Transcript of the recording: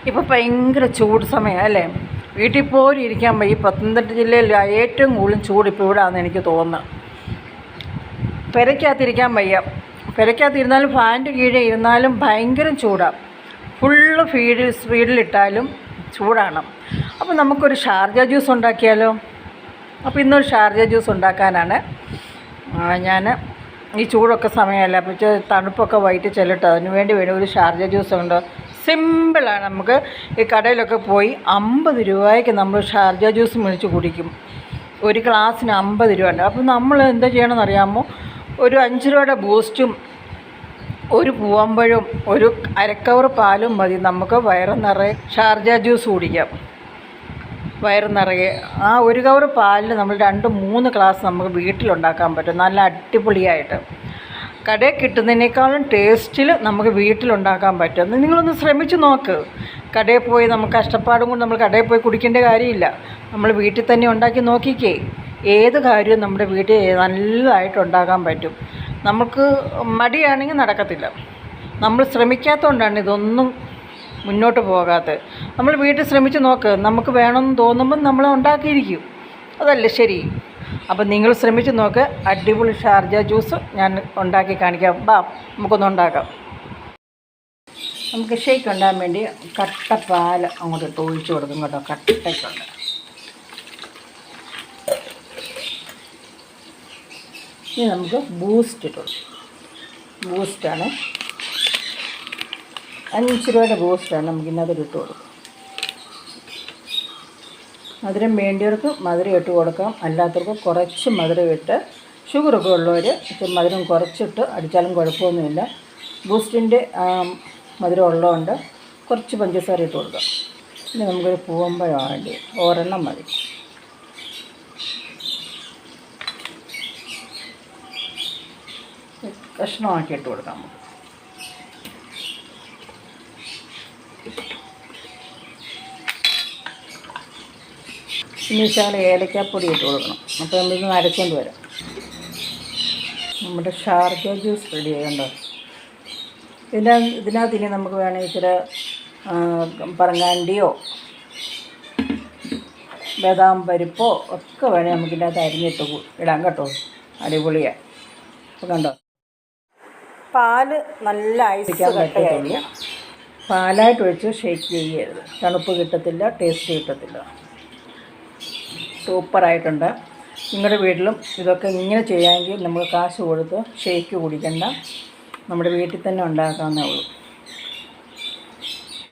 ഇപ്പോൾ ഭയങ്കര ചൂട് സമയം അല്ലേ? വീട്ടിൽ പോലും ഇരിക്കാൻ വയ്യ. ഈ പത്തനംതിട്ട ജില്ലയിൽ ഏറ്റവും കൂടുതൽ ചൂട് ഇപ്പോൾ ഇവിടെയാണെന്ന് എനിക്ക് തോന്നുന്നത്. പെരയ്ക്കകത്തിരിക്കാൻ വയ്യ. പെരയ്ക്കകത്തിരുന്നാലും ഫാനിൻ്റെ കീഴെ ഇരുന്നാലും ഭയങ്കര ചൂടാണ്. ഫുള്ള് സ്പീഡിലിട്ടാലും ചൂടാണ്. അപ്പോൾ നമുക്കൊരു ഷാർജ ജ്യൂസ് ഉണ്ടാക്കിയാലോ? അപ്പോൾ ഇന്നൊരു ഷാർജ ജ്യൂസ് ഉണ്ടാക്കാനാണ് ഞാൻ. ഈ ചൂടൊക്കെ സമയമല്ല, അപ്പോൾ തണുപ്പൊക്കെ വൈകിട്ട് ചെല്ലട്ടെ, അതിന് വേണ്ടി ഒരു ഷാർജ ജ്യൂസ് ഉണ്ട്. സിമ്പിളാണ്. നമുക്ക് ഈ കടയിലൊക്കെ പോയി 50 രൂപയ്ക്ക് നമ്മൾ ഷാർജ ജ്യൂസ് മേടിച്ച് കുടിക്കും. ഒരു ഗ്ലാസ്സിന് 50 രൂപ ഉണ്ട്. അപ്പോൾ നമ്മൾ എന്താ ചെയ്യണമെന്ന് അറിയാമോ? ഒരു 5 രൂപയുടെ ബൂസ്റ്റും ഒരു പൂവമ്പഴവും ഒരു അരക്കവർ പാലും മതി. നമുക്ക് വയറ് നിറയെ ഷാർജ ജ്യൂസ് കുടിക്കാം. വയറ് നിറയെ ആ ഒരു കവർ പാലിൽ നമ്മൾ 2-3 ഗ്ലാസ് നമുക്ക് വീട്ടിലുണ്ടാക്കാൻ പറ്റും. നല്ല അടിപൊളിയായിട്ട് കടയിൽ കിട്ടുന്നതിനേക്കാളും ടേസ്റ്റിൽ നമുക്ക് വീട്ടിലുണ്ടാക്കാൻ പറ്റും. നിങ്ങളൊന്ന് ശ്രമിച്ച് നോക്ക്. കടയിൽ പോയി നമുക്ക് കഷ്ടപ്പാടും കൊണ്ട് നമ്മൾ കടയിൽ പോയി കുടിക്കേണ്ട കാര്യമില്ല. നമ്മൾ വീട്ടിൽ തന്നെ ഉണ്ടാക്കി നോക്കിക്കേ. ഏത് കാര്യവും നമ്മുടെ വീട്ടിൽ നല്ലതായിട്ട് ഉണ്ടാക്കാൻ പറ്റും. നമുക്ക് മടിയാണെങ്കിൽ നടക്കത്തില്ല. നമ്മൾ ശ്രമിക്കാത്തതുകൊണ്ടാണ് ഇതൊന്നും മുന്നോട്ട് പോകാത്തത്. നമ്മൾ വീട്ടിൽ ശ്രമിച്ച് നോക്ക്. നമുക്ക് വേണമെന്ന് തോന്നുമ്പം നമ്മൾ ഉണ്ടാക്കിയിരിക്കും. അതല്ലേ ശരി? അപ്പം നിങ്ങൾ ശ്രമിച്ച് നോക്ക്. അടിപൊളി ഷാർജ ജ്യൂസ് ഞാൻ ഉണ്ടാക്കി കാണിക്കാം. ബാ, നമുക്കൊന്ന് ഉണ്ടാക്കാം. നമുക്ക് ഷേക്ക് ഉണ്ടാകാൻ വേണ്ടി കട്ട പാൽ അങ്ങോട്ട് ഇട്ട് ഒഴിച്ച് കൊടുക്കും കേട്ടോ. കട്ടയ്ക്കുണ്ട്. ഇനി നമുക്ക് ബൂസ്റ്റ് ഇട്ട് കൊടുക്കും. ബൂസ്റ്റാണ് 5 രൂപയുടെ ബൂസ്റ്റാണ് നമുക്ക് ഇന്നതിൽ ഇട്ട് കൊടുക്കും. മധുരം വേണ്ടിയവർക്ക് മധുരം ഇട്ട് കൊടുക്കാം. അല്ലാത്തവർക്ക് കുറച്ച് മധുരം ഇട്ട്, ഷുഗറൊക്കെ ഉള്ളവർ മധുരം കുറച്ചിട്ട് അടിച്ചാലും കുഴപ്പമൊന്നുമില്ല. ബൂസ്റ്റിൻ്റെ മധുരം ഉള്ളതുകൊണ്ട് കുറച്ച് പഞ്ചസാര ഇട്ട് കൊടുക്കാം. ഇനി നമുക്കൊരു പൂവമ്പഴം വേണ്ടി ഒരെണ്ണം മതി. കഷ്ണമാക്കി ഇട്ട് കൊടുക്കാം. നമുക്ക് ഇനി ശകലം ഏലക്കാപ്പൊടി ഇട്ട് കൊടുക്കണം. അപ്പോൾ നമ്മളിന്ന് അരച്ചുകൊണ്ട് വരാം. നമ്മുടെ ഷാർജ ജ്യൂസ് റെഡി ആയതുണ്ടോ? ഇതിനകത്ത് ഇനി നമുക്ക് വേണമെങ്കിൽ ഇച്ചിരി പറങ്ങാണ്ടിയോ ബദാം പരിപ്പോ ഒക്കെ വേണമെങ്കിൽ നമുക്കിതിനകത്ത് അരിഞ്ഞിട്ട് ഇടാം കേട്ടോ. അടിപൊളിയാണ്. അപ്പോൾ കണ്ടോ, പാല് നല്ല ഐസ് കട്ടയായിരിക്കും. പാലായിട്ട് ഒഴിച്ച് ഷേക്ക് ചെയ്യരുത്. തണുപ്പ് കിട്ടത്തില്ല, ടേസ്റ്റ് കിട്ടത്തില്ല. സൂപ്പറായിട്ടുണ്ട്. നിങ്ങളുടെ വീട്ടിലും ഇതൊക്കെ ഇങ്ങനെ ചെയ്യാമെങ്കിൽ നമുക്ക് കാശ് കൊടുത്ത് ഷേക്ക് കുടിക്കണ്ട. നമ്മുടെ വീട്ടിൽ തന്നെ ഉണ്ടാക്കാവുന്നേ ഉള്ളൂ.